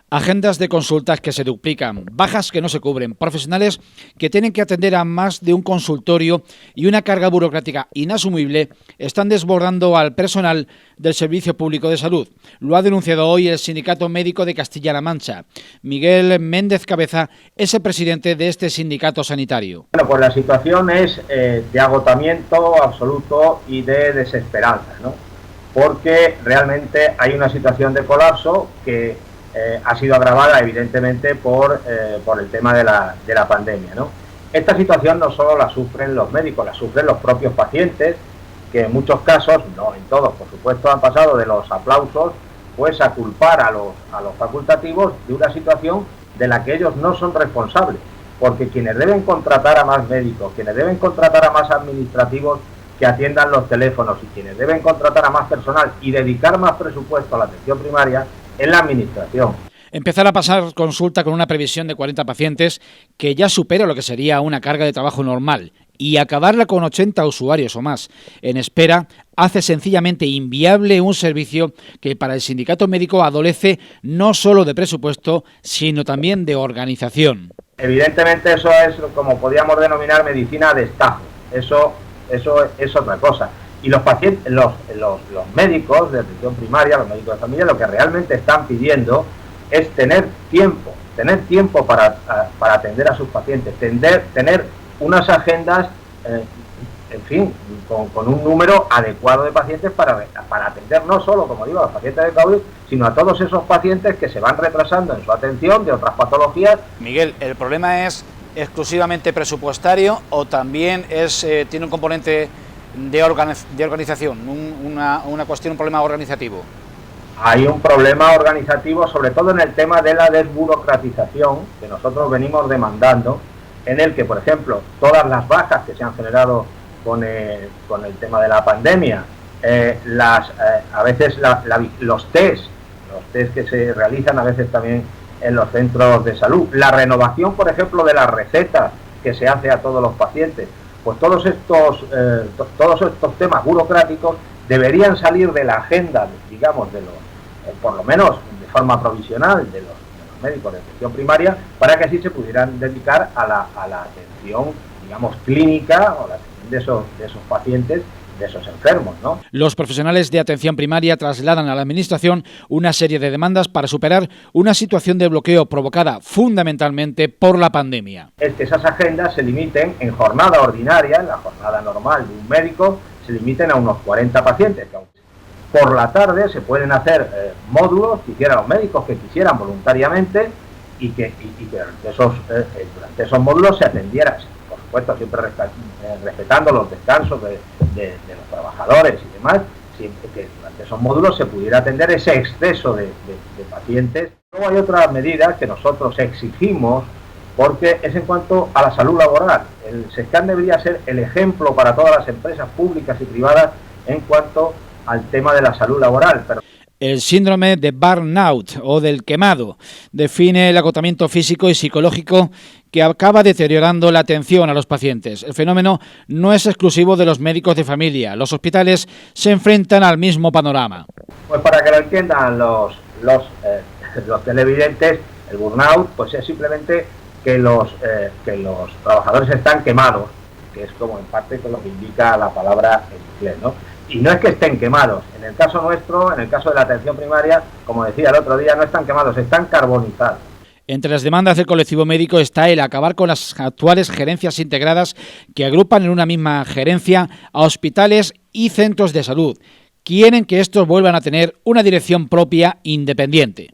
Agendas de consultas que se duplican, bajas que no se cubren, profesionales que tienen que atender a más de un consultorio y una carga burocrática inasumible están desbordando al personal del Servicio Público de Salud. Lo ha denunciado hoy el Sindicato Médico de Castilla-La Mancha. Miguel Méndez Cabeza es el presidente de este sindicato sanitario. Bueno, pues la situación es de agotamiento absoluto y de desesperanza, ¿no? Porque realmente hay una situación de colapso que ha sido agravada evidentemente por el tema de la pandemia, ¿no? Esta situación no solo la sufren los médicos, la sufren los propios pacientes, que en muchos casos, no en todos por supuesto, han pasado de los aplausos pues a culpar a los facultativos de una situación de la que ellos no son responsables, porque quienes deben contratar a más médicos, quienes deben contratar a más administrativos que atiendan los teléfonos y quienes deben contratar a más personal y dedicar más presupuesto a la atención primaria es la administración. Empezar a pasar consulta con una previsión de 40 pacientes que ya supera lo que sería una carga de trabajo normal y acabarla con 80 usuarios o más en espera hace sencillamente inviable un servicio que para el sindicato médico adolece no solo de presupuesto, sino también de organización. Evidentemente eso es como podríamos denominar medicina de estajo, eso es otra cosa. Y los pacientes, los médicos de atención primaria, los médicos de familia, lo que realmente están pidiendo es tener tiempo para atender a sus pacientes, tener unas agendas, en fin, con un número adecuado de pacientes para atender no solo, como digo, a los pacientes de COVID, sino a todos esos pacientes que se van retrasando en su atención de otras patologías. Miguel, ¿el problema es exclusivamente presupuestario o también tiene un componente de organización, una cuestión, un problema organizativo? Hay un problema organizativo, sobre todo en el tema de la desburocratización, que nosotros venimos demandando, en el que, por ejemplo, todas las bajas que se han generado con el tema de la pandemia, a veces los test que se realizan a veces también en los centros de salud, la renovación, por ejemplo, de las recetas que se hace a todos los pacientes, pues todos estos temas burocráticos deberían salir de la agenda, digamos, por lo menos de forma provisional, de los médicos de atención primaria, para que así se pudieran dedicar a la atención, digamos, clínica o la atención de esos pacientes, de esos enfermos, ¿no? Los profesionales de atención primaria trasladan a la Administración una serie de demandas para superar una situación de bloqueo provocada fundamentalmente por la pandemia. Es que esas agendas se limiten en jornada ordinaria, en la jornada normal de un médico, se limiten a unos 40 pacientes. Por la tarde se pueden hacer módulos que hicieran los médicos que quisieran voluntariamente y que durante esos módulos se atendiera, por supuesto, siempre respetando los descansos de los trabajadores y demás, que durante esos módulos se pudiera atender ese exceso de pacientes. Luego hay otras medidas que nosotros exigimos, porque es en cuanto a la salud laboral. El SESCAN debería ser el ejemplo para todas las empresas públicas y privadas en cuanto al tema de la salud laboral. El síndrome de burnout o del quemado define el agotamiento físico y psicológico que acaba deteriorando la atención a los pacientes. El fenómeno no es exclusivo de los médicos de familia. Los hospitales se enfrentan al mismo panorama. Pues para que lo entiendan los televidentes, el burnout pues es simplemente que los trabajadores están quemados, que es como en parte con lo que indica la palabra en inglés, ¿no? Y no es que estén quemados, en el caso nuestro, en el caso de la atención primaria, como decía el otro día, no están quemados, están carbonizados. Entre las demandas del colectivo médico está el acabar con las actuales gerencias integradas que agrupan en una misma gerencia a hospitales y centros de salud. Quieren que estos vuelvan a tener una dirección propia independiente.